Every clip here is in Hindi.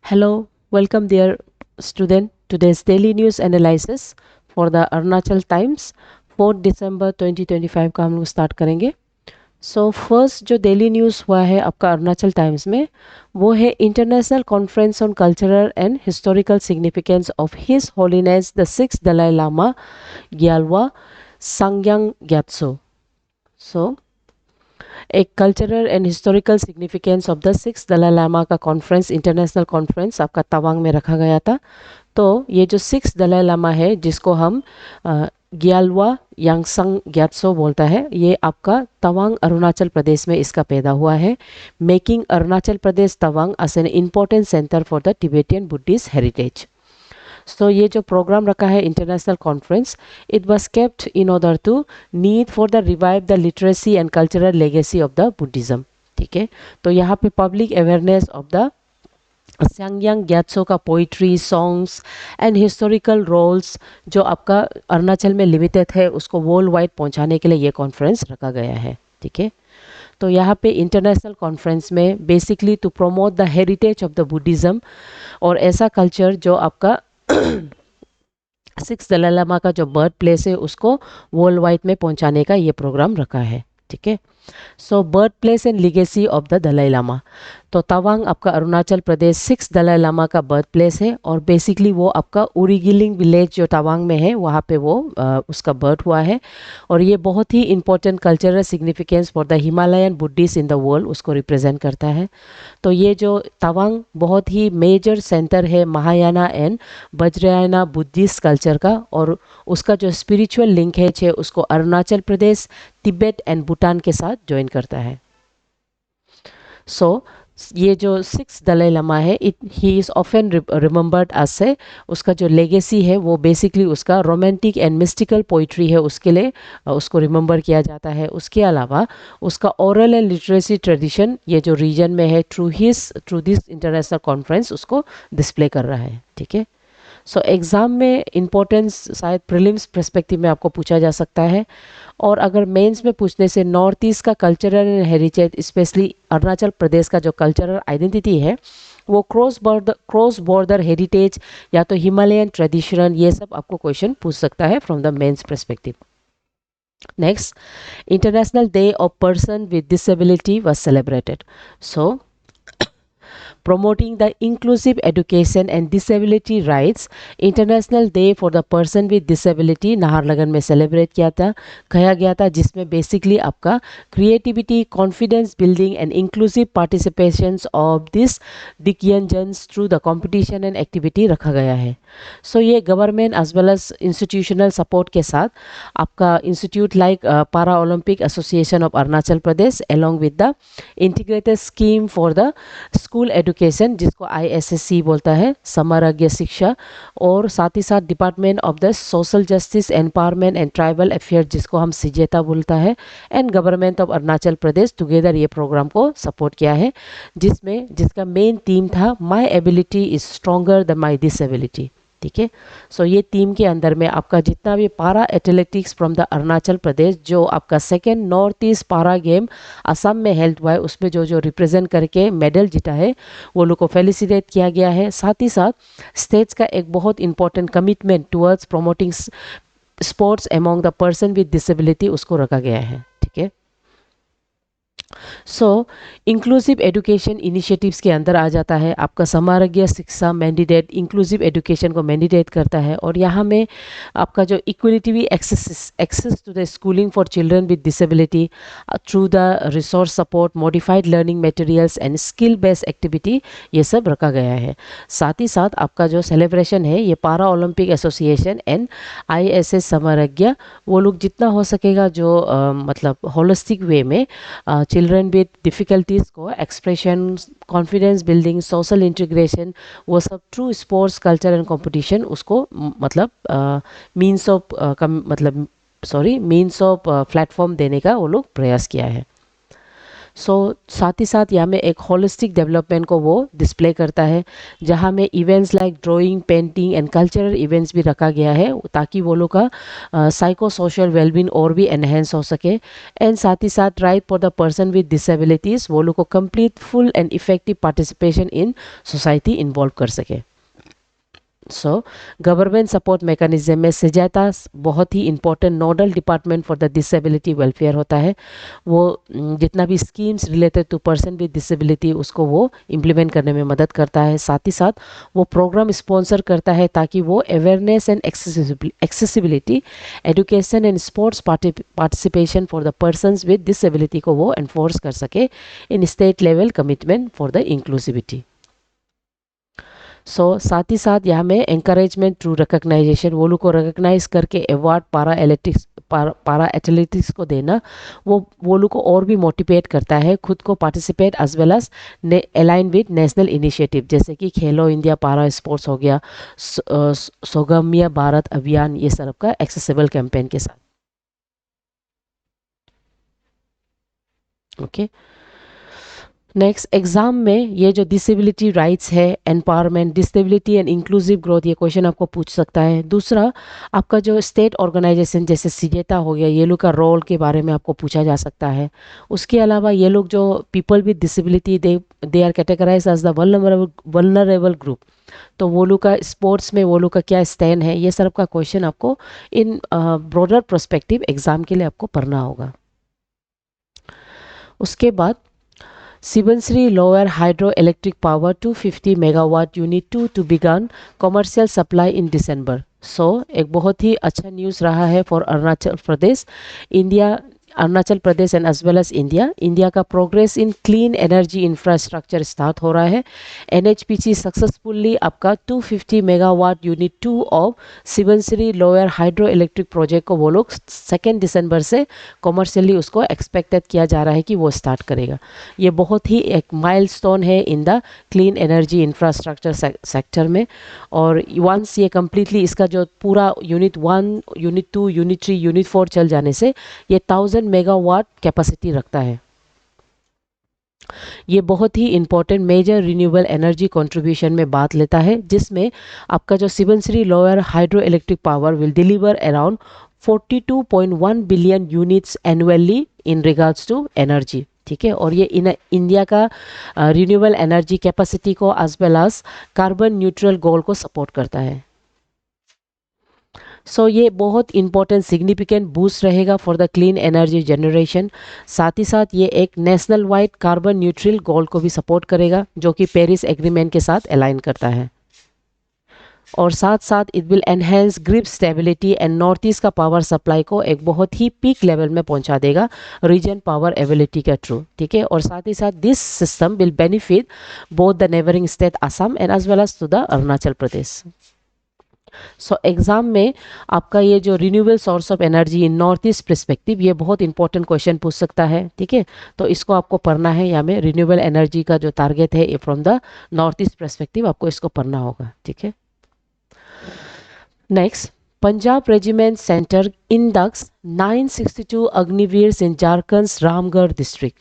Hello, welcome dear student. Today's daily news analysis for the Arunachal Times 4 दिसंबर 2025 का हम लोग स्टार्ट करेंगे. सो फर्स्ट जो डेली न्यूज़ हुआ है आपका अरुणाचल टाइम्स में वो है international conference on cultural and historical significance of his holiness the six Dalai Lama Gyalwa Tsangyang Gyatso. So एक cultural and historical significance of the six Dalai Lama का कॉन्फ्रेंस इंटरनेशनल कॉन्फ्रेंस आपका तवांग में रखा गया था. तो ये जो सिक्स दलाई लामा है जिसको हम ग्यालवा यांगसंग ग्यात्सो बोलता है, ये आपका तवांग अरुणाचल प्रदेश में इसका पैदा हुआ है, making Arunachal Pradesh Tawang as an important centre for the Tibetan Buddhist heritage. So ये जो प्रोग्राम रखा है international conference, it was kept in order to need for the revive the literacy and cultural legacy of the Buddhism. ठीक है, तो यहाँ पे public awareness of the Tsangyang Gyatso का poetry, songs and historical roles जो आपका अरुणाचल में लिमिटेड है उसको वर्ल्ड वाइड पहुँचाने के लिए ये कॉन्फ्रेंस रखा गया है. ठीक है, तो यहाँ पे इंटरनेशनल कॉन्फ्रेंस में basically to promote the heritage of the Buddhism और ऐसा कल्चर जो आपका सिक्स दलाई लामा का जो बर्थ प्लेस है उसको वर्ल्ड वाइड में पहुंचाने का ये प्रोग्राम रखा है. ठीक है, so birth place and legacy of the Dalai Lama. तो तवांग आपका अरुणाचल प्रदेश सिक्स दलाई लामा का बर्थ प्लेस है और बेसिकली वो आपका उरीगिलिंग विलेज जो तवांग में है वहाँ पे वो उसका बर्थ हुआ है और ये बहुत ही important cultural significance for the Himalayan Buddhist in the world उसको रिप्रेजेंट करता है. तो ये जो तवांग बहुत ही मेजर सेंटर है Mahayana and Vajrayana Buddhist culture का और उसका जो स्पिरिचुअल लिंकेज है उसको अरुणाचल प्रदेश, तिब्बत एंड भूटान के साथ ज्वाइन करता है. सो ये जो सिक्स दलाई लामा है he is often remembered as से उसका जो लेगेसी है वो बेसिकली उसका रोमांटिक एंड मिस्टिकल पोइट्री है, उसके लिए उसको रिमेंबर किया जाता है. उसके अलावा उसका ओरल एंड लिटरेसी ट्रेडिशन ये जो रीजन में है थ्रू दिस इंटरनेशनल कॉन्फ्रेंस उसको डिस्प्ले कर रहा है. ठीक है, सो एग्ज़ाम में इम्पोर्टेंस शायद प्रीलिम्स पर्सपेक्टिव में आपको पूछा जा सकता है और अगर मेंस में पूछने से नॉर्थ ईस्ट का cultural and heritage specially Arunachal Pradesh का जो कल्चरल आइडेंटिटी है वो क्रॉस बॉर्डर हेरिटेज या तो हिमालयन ट्रेडिशन ये सब आपको क्वेश्चन पूछ सकता है from the mains perspective. Next, international day of person with disability was celebrated. So promoting the inclusive education and disability rights, international day for the person with disability Naharlagun में सेलिब्रेट किया गया था जिसमें बेसिकली आपका creativity, confidence building and inclusive participation of this डिकियंजन्स through the competition and activity रखा गया है. सो ये government as well as institutional support के साथ आपका इंस्टीट्यूट लाइक पारा Olympic association of Arunachal Pradesh along with the integrated scheme for the school education जिसको ISSC बोलता है, समग्र शिक्षा, और साथ ही साथ department of the social justice empowerment and tribal affair जिसको हम सिजेता बोलता है and government of Arunachal Pradesh together ये प्रोग्राम को सपोर्ट किया है जिसका मेन थीम था my ability is stronger than my disability. ठीक है, सो ये टीम के अंदर में आपका जितना भी para athletics from the Arunachal Pradesh जो आपका second north east para game Assam में हेल्ड हुआ है उसमें जो रिप्रेजेंट करके मेडल जीता है वो लोग को फेलिसिटेट किया गया है. साथ ही साथ स्टेट्स का एक बहुत important commitment towards promoting sports among the person with disability उसको रखा गया है. ठीक है, सो इंक्लूसिव एजुकेशन इनिशिएटिव्स के अंदर आ जाता है आपका Samagra Shiksha mandate inclusive education को मैंडेट करता है और यहाँ में आपका जो equality access to the schooling for children with disability through the resource support, modified learning materials and skill based activity ये सब रखा गया है. साथ ही साथ आपका जो सेलिब्रेशन है ये पारा ओलंपिक एसोसिएशन एंड ISS समग्र वो लोग जितना हो सकेगा जो मतलब होलिस्टिक वे में चिल्ड्रन विद डिफ़िकल्टीज़ को expression, confidence building, social integration वो सब through sports, culture and competition उसको मतलब मीन्स ऑफ प्लेटफॉर्म देने का वो लोग प्रयास किया है. सो साथ ही साथ यहाँ में एक होलिस्टिक डेवलपमेंट को वो डिस्प्ले करता है, जहाँ में events like drawing, painting and cultural events भी रखा गया है ताकि वो लोग का साइको सोशल वेलबींग और भी एनहेंस हो सके। एंड साथ ही साथ right for the person with disabilities, वो लोग को complete full and effective participation in society involve कर सके। सो गवर्नमेंट सपोर्ट मैकेनिज्म में सजाता बहुत ही important nodal department for the disability welfare होता है। वो जितना भी schemes related to person with disability उसको वो इम्प्लीमेंट करने में मदद करता है। साथ ही साथ वो प्रोग्राम स्पॉन्सर करता है ताकि वो awareness and accessibility, education and sports participation for the persons with disability को वो एनफोर्स कर सके इन state level commitment for the inclusivity. साथ ही साथ यहाँ में एंकरेजमेंट थ्रू रिकग्नाइजेशन, वो लोग को रिकग्नाइज करके अवार्ड पारा एथलेटिक्स को देना वो लोग को और भी मोटिवेट करता है खुद को participate as well as align with national initiative, जैसे कि खेलो इंडिया पारा स्पोर्ट्स हो गया, सुगम्य भारत अभियान, ये सब का एक्सेसिबल कैंपेन के साथ। ओके नेक्स्ट, एग्जाम में ये जो डिसेबिलिटी राइट्स है, empowerment, disability and inclusive growth, ये क्वेश्चन आपको पूछ सकता है। दूसरा, आपका जो स्टेट ऑर्गेनाइजेशन जैसे सीजेता हो गया, ये लोग का रोल के बारे में आपको पूछा जा सकता है। उसके अलावा ये लोग जो people with disability they are categorize as the vulnerable group, तो वो लोग का स्पोर्ट्स में वो लोग का क्या स्टैंड है, ये सब का क्वेश्चन आपको इन ब्रॉडर पर्सपेक्टिव एग्जाम के लिए आपको पढ़ना होगा। उसके बाद Subansiri Lower Hydroelectric Power 250 megawatt unit 2 to begin commercial supply in December. एक बहुत ही अच्छा न्यूज़ रहा है for Arunachal Pradesh, Arunachal Pradesh and as well as India का progress in clean energy infrastructure start हो रहा है। NHPC सक्सेसफुली आपका 250 megawatt unit 2 of Subansiri lower hydro electric project को वो लोग 2 दिसंबर से कॉमर्शियली उसको एक्सपेक्टेड किया जा रहा है कि वो स्टार्ट करेगा। ये बहुत ही एक माइलस्टोन है in the clean energy infrastructure sector में। और वंस ये कम्प्लीटली इसका जो पूरा यूनिट 1, यूनिट 2, यूनिट 3, यूनिट 4 चल जाने से ये 1000 मेगावाट कैपेसिटी रखता है। ये बहुत ही important major renewable energy contribution में बात लेता है, जिसमें आपका जो Subansiri lower hydro electric power will deliver around 42.1 billion units annually in regards to energy. ठीक है, और ये इंडिया का रिन्यूएबल एनर्जी कैपेसिटी को as well as carbon neutral goal को सपोर्ट करता है। ये बहुत इंपॉर्टेंट सिग्निफिकेंट बूस्ट रहेगा for the clean energy generation. साथ ही साथ ये एक national wide carbon neutral goal को भी सपोर्ट करेगा, जो कि पेरिस एग्रीमेंट के साथ अलाइन करता है। और साथ साथ it will enhance grid stability and North east का पावर सप्लाई को एक बहुत ही पीक लेवल में पहुंचा देगा रीजन पावर एबिलिटी के थ्रू। ठीक है, और साथ ही साथ this system will benefit both the neighbouring state Assam and as well as to the Arunachal Pradesh. Exam में आपका ये जो renewable source of energy in North east perspective, ये बहुत इंपॉर्टेंट क्वेश्चन पूछ सकता है। ठीक है, तो इसको आपको पढ़ना है। यहाँ में रिन्यूएबल एनर्जी का जो टारगेट है from the north east perspective, आपको इसको पढ़ना होगा। ठीक है, next, Punjab regiment centre inducts 962 Agniveer in Jharkhand Ramgarh district.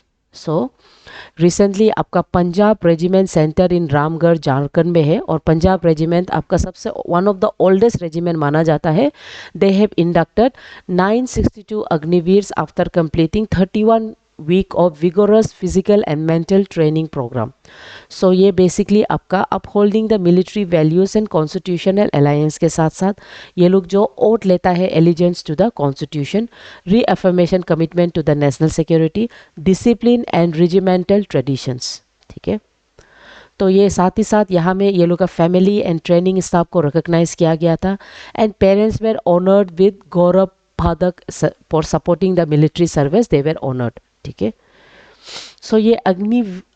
Recently आपका Punjab regiment centre in Ramgarh Jharkhand में है, और पंजाब रेजिमेंट आपका सबसे one of the oldest regiment माना जाता है। They have inducted 962 Agniveers after completing 31 week of vigorous physical and mental training programme. ये बेसिकली आपका upholding the military values and constitutional alliance के साथ साथ ये लोग जो ओथ लेता है allegiance to the constitution, reaffirmation commitment to the national security, discipline and regimental traditions. ठीक है, तो ये साथ ही साथ यहाँ में ये लोग का फैमिली एंड ट्रेनिंग स्टाफ को रिकॉग्नाइज किया गया था, and parents were honoured with Gaurav Padak for supporting the military service, they were honoured. ठीक है, ये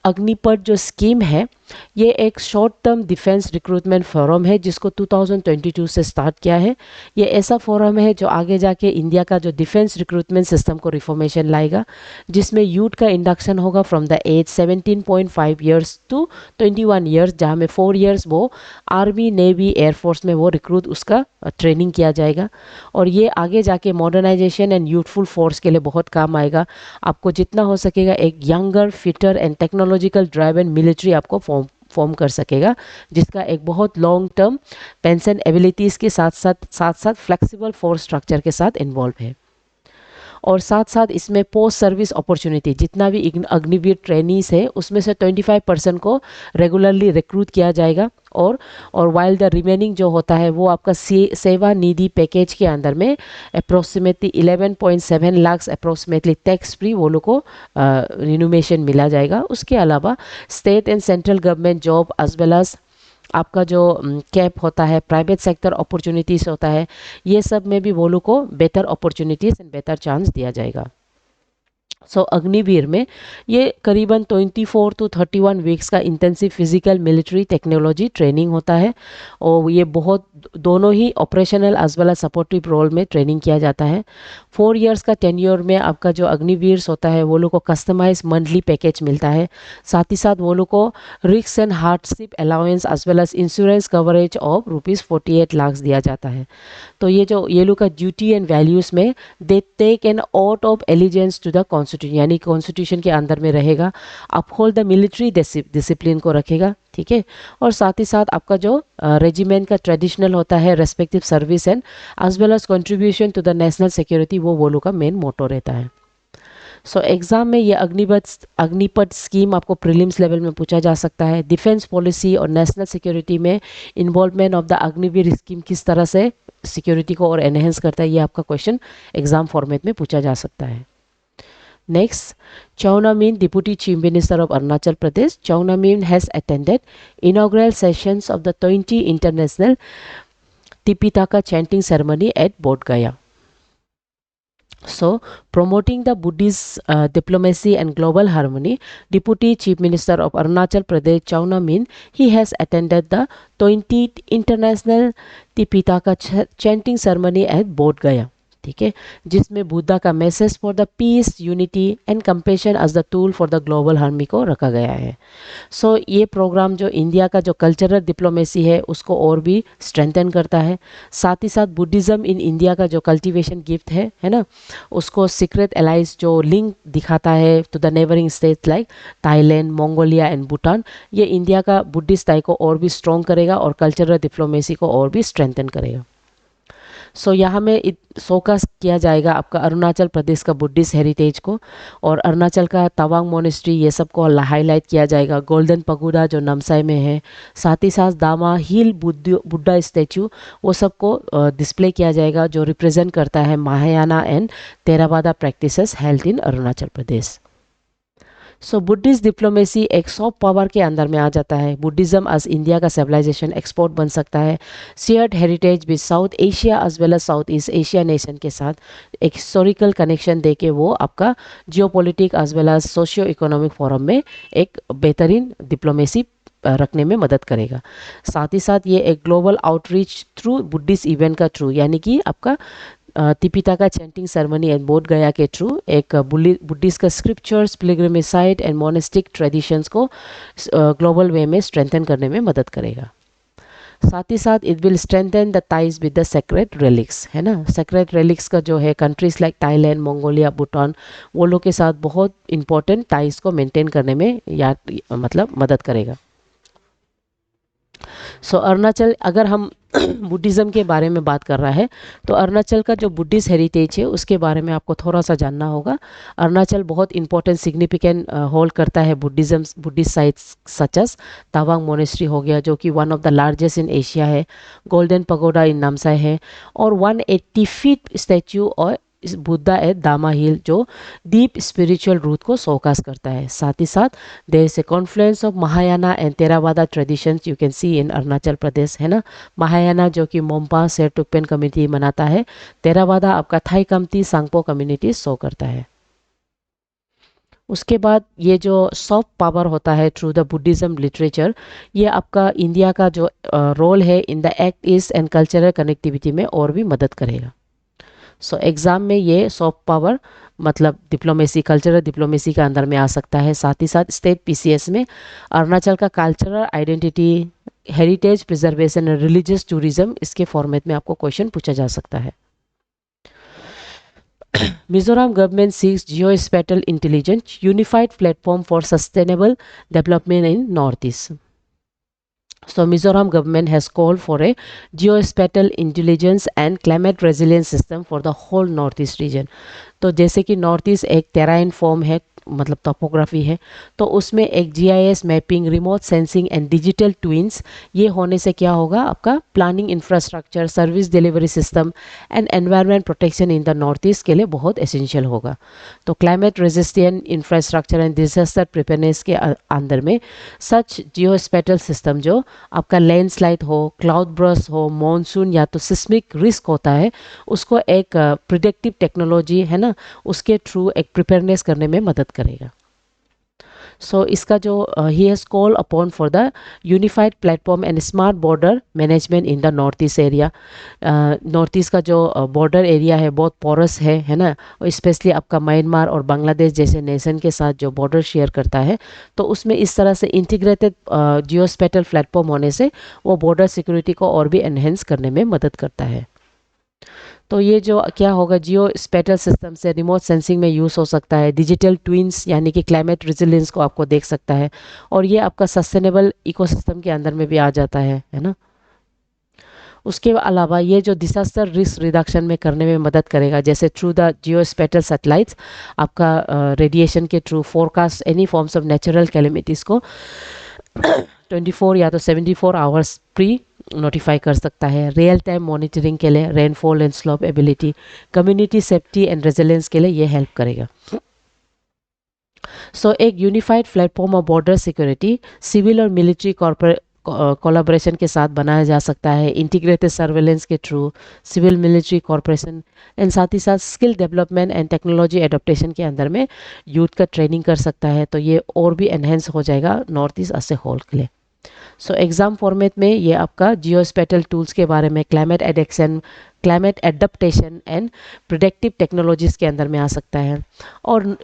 अग्निपथ जो स्कीम है ये एक short term defence recruitment forum है जिसको 2022 से स्टार्ट किया है। ये ऐसा फोरम है जो आगे जाके इंडिया का जो डिफेंस रिक्रूटमेंट सिस्टम को रिफॉर्मेशन लाएगा, जिसमें यूथ का इंडक्शन होगा from the age 17.5 years to 21 years, जहाँ में 4 ईयर्स वो आर्मी नेवी एयरफोर्स में वो रिक्रूट उसका ट्रेनिंग किया जाएगा। और ये आगे जाके मॉडर्नाइजेशन एंड यूथफुल फोर्स के लिए बहुत काम आएगा। आपको जितना हो सकेगा एक younger fitter and technological drive and military आपको फॉर्म कर सकेगा, जिसका एक बहुत लॉन्ग टर्म पेंशन एबिलिटीज़ के साथ साथ फ्लेक्सिबल फोर्स स्ट्रक्चर के साथ इन्वॉल्व है। और साथ साथ इसमें पोस्ट सर्विस अपॉर्चुनिटी, जितना भी अग्निवीर ट्रेनीज है उसमें से 25% को रेगुलरली रिक्रूट किया जाएगा। और वाइल द रिमेनिंग जो होता है वो आपका सेवा निधि पैकेज के अंदर में approximately 11.7 lakh approximately tax free वो लोग को रिन्यूमेशन मिला जाएगा। उसके अलावा state and central government job as well as आपका जो कैप होता है, प्राइवेट सेक्टर अपॉर्चुनिटीज़ होता है, ये सब में भी वो लोग को better opportunities and better chance दिया जाएगा। अग्निवीर में ये करीबन 24 to 31 वीक्स का intensive physical military technology training होता है। और ये बहुत दोनों ही operational as well as supportive role में ट्रेनिंग किया जाता है। 4 इयर्स का टेन्योर में आपका जो अग्निवीर होता है वो लोग को कस्टमाइज मंथली पैकेज मिलता है। साथ ही साथ वो लोग को risk and hardship allowance as well as insurance coverage of ₹48 lakh दिया जाता है। तो ये लोग का ड्यूटी एंड वैल्यूज़ में they take an oath of allegiance to the constitution, यानी कॉन्स्टिट्यूशन के अंदर में रहेगा, अपहोल्ड द मिलिट्री डिसिप्लिन को रखेगा, ठीक है। और साथ ही साथ आपका जो रेजिमेंट का ट्रेडिशनल होता है respective service and as well as contribution to the national security, वो लोग का मेन मोटो रहता है। एग्जाम में ये अग्निपथ स्कीम आपको प्रीलिम्स लेवल में पूछा जा सकता है। डिफेंस पॉलिसी और नेशनल सिक्योरिटी में involvement of the Agniveer scheme किस तरह से सिक्योरिटी को और एनहेंस करता है, ये आपका क्वेश्चन एग्जाम फॉर्मेट में पूछा जा सकता है। Next, Chawna Meen, Deputy Chief Minister of Arunachal Pradesh. Chawna Meen has attended inaugural sessions of the 20 International Tipitaka chanting ceremony at Bodh Gaya. Promoting the Buddhist diplomacy and global harmony, Deputy Chief Minister of Arunachal Pradesh, Chawna Meen, he has attended the 20th International Tipitaka chanting ceremony at Bodh Gaya. ठीक है, जिसमें बुद्धा का message for the peace unity and compassion as the tool for the global harmony को रखा गया है। ये प्रोग्राम जो इंडिया का जो कल्चरल डिप्लोमेसी है उसको और भी स्ट्रेंथन करता है। साथ ही साथ बुद्धिज़्म इन इंडिया का जो कल्टीवेशन गिफ्ट है ना, उसको सीक्रेट एलाइज जो लिंक दिखाता है to the neighbouring states like Thailand, Mongolia and Bhutan, ये इंडिया का बुद्धिस्ट टाई को और भी स्ट्रॉन्ग करेगा और कल्चरल डिप्लोमेसी को और भी स्ट्रेंथन करेगा। यहाँ में फोकस किया जाएगा आपका अरुणाचल प्रदेश का बुद्धिस्ट हेरिटेज को, और अरुणाचल का तवांग मोनेस्ट्री ये सब को हाईलाइट किया जाएगा। गोल्डन पगोडा जो नामसाई में है, साथ ही साथ दामा हिल बुद्धा स्टैचू, वो सब को डिस्प्ले किया जाएगा जो रिप्रेजेंट करता है Mahayana and Theravada practices health in Arunachal Pradesh. Buddhist diplomacy एक सॉफ्ट पावर के अंदर में आ जाता है। बुद्धिज़्म एज इंडिया का सिविलाइजेशन एक्सपोर्ट बन सकता है। Shared heritage with South Asia as well as South East Asia nation के साथ एक हिस्टोरिकल कनेक्शन देके वो आपका geopolitic as well as socio economic forum में एक बेहतरीन डिप्लोमेसी रखने में मदद करेगा। साथ ही साथ ये एक global outreach through Buddhist event का थ्रू, यानी कि आपका तिपिताका चैंटिंग सेरेमनी एट बोध गया के थ्रू एक बुद्धिस्ट का scriptures, pilgrimage site and monastic traditions को ग्लोबल वे में स्ट्रेंथन करने में मदद करेगा। साथ ही साथ it will strengthen the ties with the sacred relics, है ना। सेक्रेट रेलिक्स का जो है countries like Thailand, Mongolia, Bhutan, वो लोग के साथ बहुत इंपॉर्टेंट टाइज को मेंटेन करने में मतलब मदद करेगा। अरुणाचल, अगर हम बुद्धिज़्म के बारे में बात कर रहा है तो अरुणाचल का जो बुद्धिस्ट हेरिटेज है उसके बारे में आपको थोड़ा सा जानना होगा। अरुणाचल बहुत इंपॉर्टेंट सिग्निफिकेंट होल्ड करता है Buddhist sites such as Tawang monastery हो गया, जो कि one of the largest in Asia है। गोल्डन पगोडा इन नामसाई है, और 180 फीट स्टैचू और इस बुद्धा एट दामा हिल जो डीप स्पिरिचुअल रूट को शोकास करता है। साथ ही साथ there is a confluence of Mahayana and Theravada traditions you can see in Arunachal Pradesh, है ना। महायाना जो कि मोम्पा सेरटुकपेन कम्युनिटी मनाता है, थेरावादा आपका थाई कम्ती सांगपो कम्युनिटी शो करता है। उसके बाद ये जो सॉफ्ट पावर होता है थ्रू द बुद्धिज़्म लिटरेचर, ये आपका इंडिया का जो रोल है in the act east and cultural connectivity में और भी मदद करेगा। सो एग्ज़ाम में ये सॉफ्ट पावर मतलब डिप्लोमेसी, कल्चरल डिप्लोमेसी के अंदर में आ सकता है। साथ ही साथ स्टेट पीसीएस में अरुणाचल का cultural identity, heritage preservation and religious tourism, इसके फॉर्मेट में आपको क्वेश्चन पूछा जा सकता है। Mizoram government seeks geospatial intelligence unified platform for sustainable development in Northeast. So Mizoram government has called for a geospatial intelligence and climate resilience system for the whole Northeast region. तो जैसे कि नॉर्थ ईस्ट एक टेराइन फॉर्म है, मतलब टोपोग्राफी है, तो उसमें एक GIS mapping, remote sensing and digital twins, ये होने से क्या होगा, आपका planning infrastructure, service delivery system and environment protection in the north east के लिए बहुत एसेंशियल होगा। तो climate resistant infrastructure and disaster preparedness के अंदर में सच जियोस्पेटल सिस्टम जो आपका लैंडस्लाइड हो, क्लाउड ब्रस्ट हो, मॉनसून या तो सिस्मिक रिस्क होता है, उसको एक प्रिडिक्टिव टेक्नोलॉजी है ना, उसके थ्रू एक प्रिपेयरनेस करने में मदद करेगा। सो इसका जो he has call upon for the unified platform and smart border management in the north east area. North east का जो बॉर्डर एरिया है बहुत पोरस है ना, और स्पेशली आपका म्यांमार और बांग्लादेश जैसे नेशन के साथ जो बॉर्डर शेयर करता है, तो उसमें इस तरह से इंटीग्रेटेड जियोस्पेटल प्लेटफॉर्म होने से वो बॉर्डर सिक्योरिटी को और भी एनहेंस करने में मदद करता है। तो ये जो क्या होगा, जियो स्पेटल सिस्टम से रिमोट सेंसिंग में यूज़ हो सकता है, डिजिटल ट्विन्स यानी कि क्लाइमेट रेजिलियंस को आपको देख सकता है, और ये आपका सस्टेनेबल इकोसिस्टम के अंदर में भी आ जाता है ना। उसके अलावा ये जो डिसास्टर रिस्क रिडक्शन में करने में मदद करेगा, जैसे थ्रू द जियो स्पेटल सैटेलाइट्स आपका रेडिएशन के through forecast any forms of natural calamities को 24 या तो 74 आवर्स प्री नोटिफाई कर सकता है। रियल टाइम मॉनिटरिंग के लिए, rainfall and slope ability, community safety and resilience के लिए ये हेल्प करेगा। सो एक unified platform of border security civil और मिलिट्री कोलाबोरेशन के साथ बनाया जा सकता है, इंटीग्रेटेड सर्वेलेंस के through, civil military corporation and साथ ही साथ skill development and technology adoption के अंदर में यूथ का ट्रेनिंग कर सकता है। तो ये और भी एनहेंस हो जाएगा North East as a whole के लिए। सो एग्ज़ाम फॉर्मेट में ये आपका जियोस्पेटल टूल्स के बारे में, climate adaptation, climate adaptation and productive technologies के अंदर में आ सकता है। और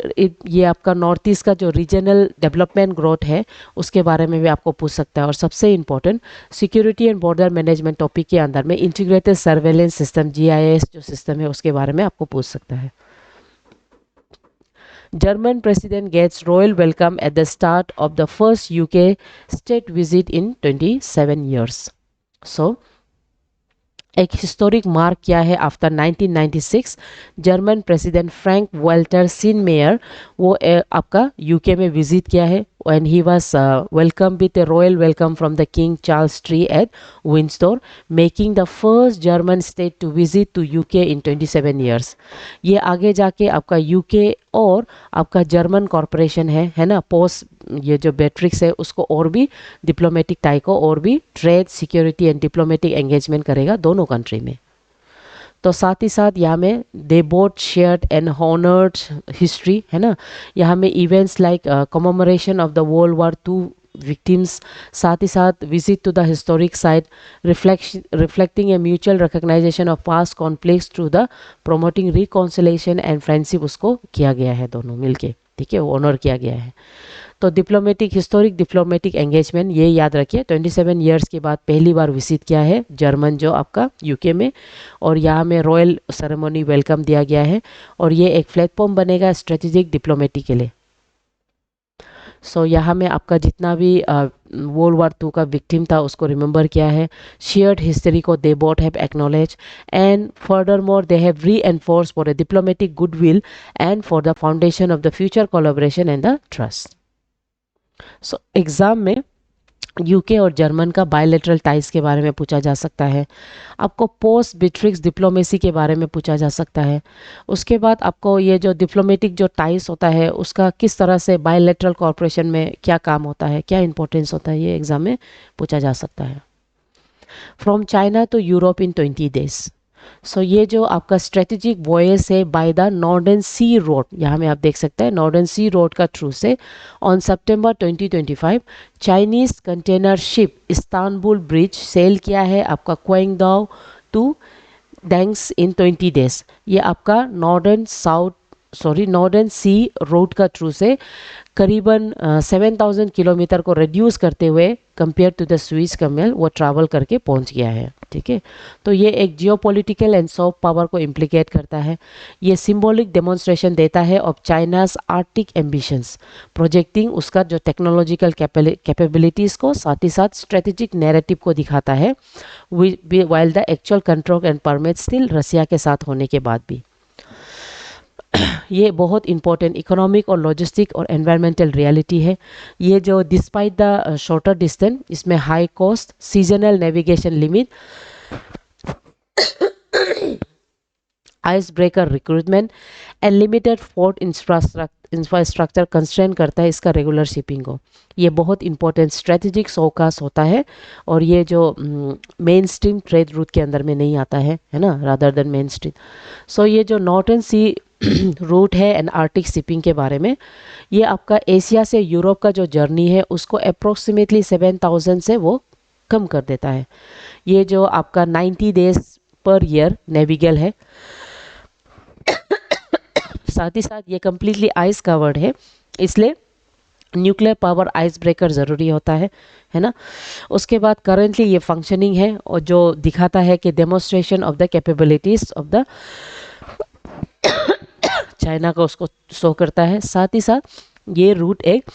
ये आपका नॉर्थ ईस्ट का जो रीजनल डेवलपमेंट ग्रोथ है उसके बारे में भी आपको पूछ सकता है। और सबसे important security and border management topic के अंदर में इंटीग्रेटेड सर्वेलेंस सिस्टम, जीआईएस जो सिस्टम है उसके बारे में आपको पूछ सकता है। German president gets royal welcome at the start of the first UK state visit in 27 years. So एक हिस्टोरिक मार्क क्या है, after 1996 German president Frank Walter Steinmeier वो आपका यूके में विजिट किया है, and he was welcomed with a royal welcome from the King Charles Tree at Windsor, making the first German state to visit to UK in 27 years. ये आगे जाके आपका यूके और आपका जर्मन कॉरपोरेशन है ना, पोस्ट ये जो बेट्रिक्स है उसको और भी डिप्लोमेटिक टाई को और भी trade, security and diplomatic engagement करेगा दोनों कंट्री में। तो साथ ही साथ यहाँ में they both shared and honoured history है ना, यहाँ में events like commemoration of the World war II victims, साथ ही साथ visit to the historic site, reflecting a mutual recognition of past conflicts through the promoting reconciliation and friendship उसको किया गया है दोनों मिलके, ठीक है, ऑनर किया गया है। तो डिप्लोमेटिक, हिस्टोरिक डिप्लोमेटिक एंगेजमेंट ये याद रखिए, 27 ईयर्स के बाद पहली बार विजिट किया है जर्मन जो आपका यूके में, और यहाँ में रॉयल सेरेमनी वेलकम दिया गया है, और ये एक प्लेटफॉर्म बनेगा स्ट्रेटेजिक डिप्लोमेटी के लिए। सो यहाँ में आपका जितना भी वर्ल्ड वॉर II का विक्टिम था उसको रिमेंबर किया है, शेयर्ड हिस्ट्री को they both have acknowledge, and furthermore they have reinforce for the diplomatic goodwill and for the foundation of the future collaboration and the trust. So exam में यूके और जर्मन का बायलैटरल टाइज के बारे में पूछा जा सकता है, आपको पोस्ट बिट्रिक्स डिप्लोमेसी के बारे में पूछा जा सकता है, उसके बाद आपको ये जो डिप्लोमेटिक जो टाइज होता है उसका किस तरह से बायलैटरल कॉर्पोरेशन में क्या काम होता है, क्या इंपॉर्टेंस होता है, ये एग्जाम में पूछा जा सकता है। From China to Europe in 20 days, so ये जो आपका स्ट्रेटेजिक वॉयस है by the Northern C Road, यहाँ में आप देख सकते हैं नॉर्दर्न सी रोड का थ्रू से ऑन सितंबर 2025 Chinese container ship Istanbul bridge sail किया है आपका क्वेंगदाओ टू डैंग्स इन 20 डेज। ये आपका नॉर्दर्न सी रोड का थ्रू से करीबन 7,000 किलोमीटर को रिड्यूस करते हुए compare to the Swiss camel वो ट्रैवल करके पहुंच गया है। ठीक है, तो ये एक जियोपॉलिटिकल एंड सॉफ्ट पावर को इम्प्लिकेट करता है। ये सिंबॉलिक डेमोन्स्ट्रेशन देता है of China's Arctic ambitions, projecting उसका जो टेक्नोलॉजिकल कैपेबिलिटीज़ को, साथ ही साथ स्ट्रेटेजिक नैरेटिव को दिखाता है, while the actual control and permit still Russia के साथ होने के बाद भी। ये बहुत इंपॉर्टेंट इकोनॉमिक और लॉजिस्टिक और एनवायरमेंटल रियलिटी है। ये जो डिस्पाइट द शॉर्टर डिस्टेंस, इसमें high cost, seasonal navigation limit, icebreaker recruitment and limited port infrastructure constrain करता है इसका रेगुलर शिपिंग को। ये बहुत इंपॉर्टेंट स्ट्रेटेजिक फोकस होता है और ये जो मेन स्ट्रीम ट्रेड रूट के अंदर में नहीं आता है ना, रादर देन मेन स्ट्रीम। सो ये जो नॉर्थर्न सी रूट है एंड आर्टिक शिपिंग के बारे में, ये आपका एशिया से यूरोप का जो जर्नी है उसको अप्रोक्सीमेटली 7,000 से वो कम कर देता है। ये जो आपका 90 डेज पर ईयर नेविगल है, साथ ही साथ ये कम्प्लीटली आइस कवर्ड है, इसलिए न्यूक्लियर पावर आइस ब्रेकर ज़रूरी होता है ना। उसके बाद करेंटली ये फंक्शनिंग है और जो दिखाता है कि demonstration of the capabilities of the China का उसको शो करता है। साथ ही साथ ये रूट एक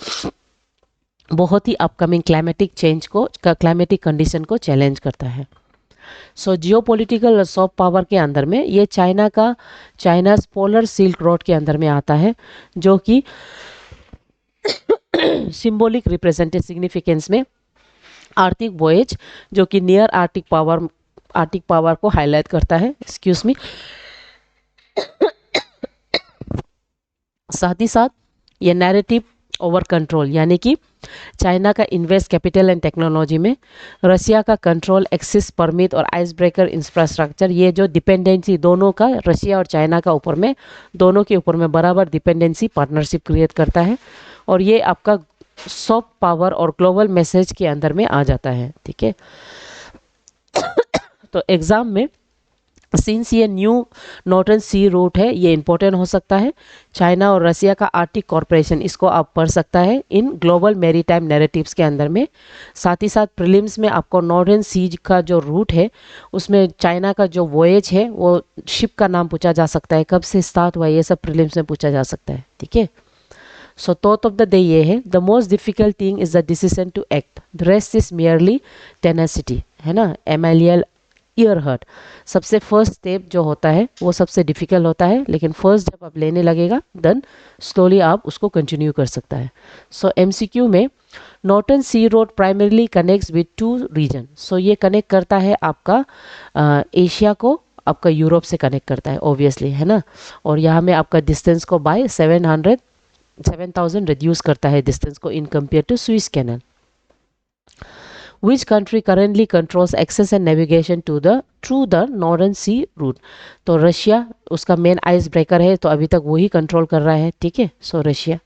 बहुत ही अपकमिंग क्लाइमेटिक चेंज को, क्लाइमेटिक कंडीशन को चैलेंज करता है। सो जियोपॉलिटिकल सॉफ्ट पावर के अंदर में ये चाइना पोलर सिल्क रोड के अंदर में आता है, जो कि सिंबॉलिक रिप्रेजेंटेड सिग्निफिकेंस में आर्टिक वॉयज जो कि नियर आर्टिक पावर को हाईलाइट करता है। Excuse me. साथ ही साथ ये नैरेटिव ओवर कंट्रोल, यानी कि चाइना का इन्वेस्ट कैपिटल एंड टेक्नोलॉजी में, रसिया का कंट्रोल एक्सेस परमिट और आइस ब्रेकर इंफ्रास्ट्रक्चर, ये जो डिपेंडेंसी दोनों का, रसिया और चाइना का ऊपर में, दोनों के ऊपर में बराबर डिपेंडेंसी पार्टनरशिप क्रिएट करता है और ये आपका सॉफ्ट पावर और ग्लोबल मैसेज के अंदर में आ जाता है। ठीक है, तो एग्जाम में सिंस ये न्यू नॉर्थर्न सी रूट है, ये इंपॉर्टेंट हो सकता है। चाइना और रसिया का आर्टिक कॉर्पोरेशन, इसको आप पढ़ सकता है इन ग्लोबल मैरीटाइम नैरेटिव्स के अंदर में। साथ ही साथ प्रीलिम्स में आपको नॉर्थर्न सी का जो रूट है उसमें चाइना का जो वॉयज है वो शिप का नाम पूछा जा सकता है, कब से स्टार्ट हुआ, ये सब प्रीलिम्स में पूछा जा सकता है। ठीक है, so thought of the day ये है, the most difficult thing is the decision to act, the rest is merely tenacity, है ना, एमएलएल ईयर हर्ट। सबसे फर्स्ट स्टेप जो होता है वो सबसे डिफिकल्ट होता है, लेकिन फर्स्ट जब आप लेने लगेगा देन स्लोली आप उसको कंटिन्यू कर सकता है। सो एमसीक्यू में northern sea road primarily connects with 2 region. So ये कनेक्ट करता है आपका एशिया को आपका यूरोप से कनेक्ट करता है ऑब्वियसली, है ना, और यहाँ में आपका डिस्टेंस को बाय 7,000 रिड्यूस करता है डिस्टेंस को in compare to Swiss canal. Which country currently controls access and navigation through the Northern Sea route? तो रशिया उसका मेन आइस ब्रेकर है, तो अभी तक वही कंट्रोल कर रहा है। ठीक है, सो रशिया।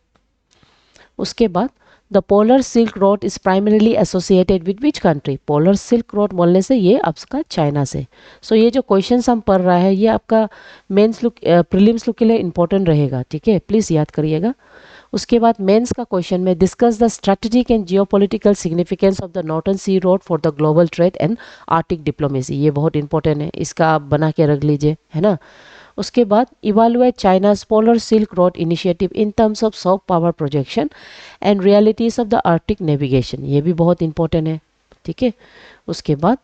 उसके बाद the polar silk road is primarily associated with which country? Polar silk road बोलने से ये आपका चाइना से। सो ये जो क्वेश्चन हम पढ़ रहा है ये आपका मेंस लुक, प्रीलिम्स लुक के लिए इंपॉर्टेंट रहेगा। ठीक है, प्लीज़ याद करिएगा। उसके बाद मेंस का क्वेश्चन में discuss the strategic and geopolitical significance of the northern sea road for the global trade and Arctic diplomacy, ये बहुत इंपॉर्टेंट है, इसका आप बना के रख लीजिए, है ना। उसके बाद evaluate China's polar silk road initiative in terms of soft power projection and realities of the Arctic navigation, ये भी बहुत इंपॉर्टेंट है। ठीक है, उसके बाद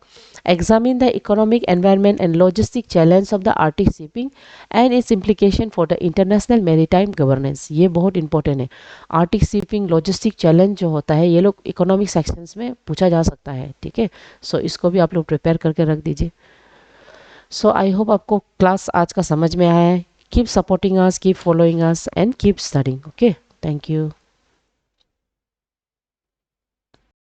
examine the economic environment and logistic challenge of the Arctic shipping and it's implication for the international maritime governance, ये बहुत इंपॉर्टेंट है। आर्टिक शिपिंग लॉजिस्टिक चैलेंज जो होता है ये लोग इकोनॉमिक सेक्शंस में पूछा जा सकता है। ठीक है, सो इसको भी आप लोग प्रिपेयर करके रख दीजिए। सो आई होप आपको क्लास आज का समझ में आया है। Keep supporting us, keep following us and keep studying. Okay, thank you.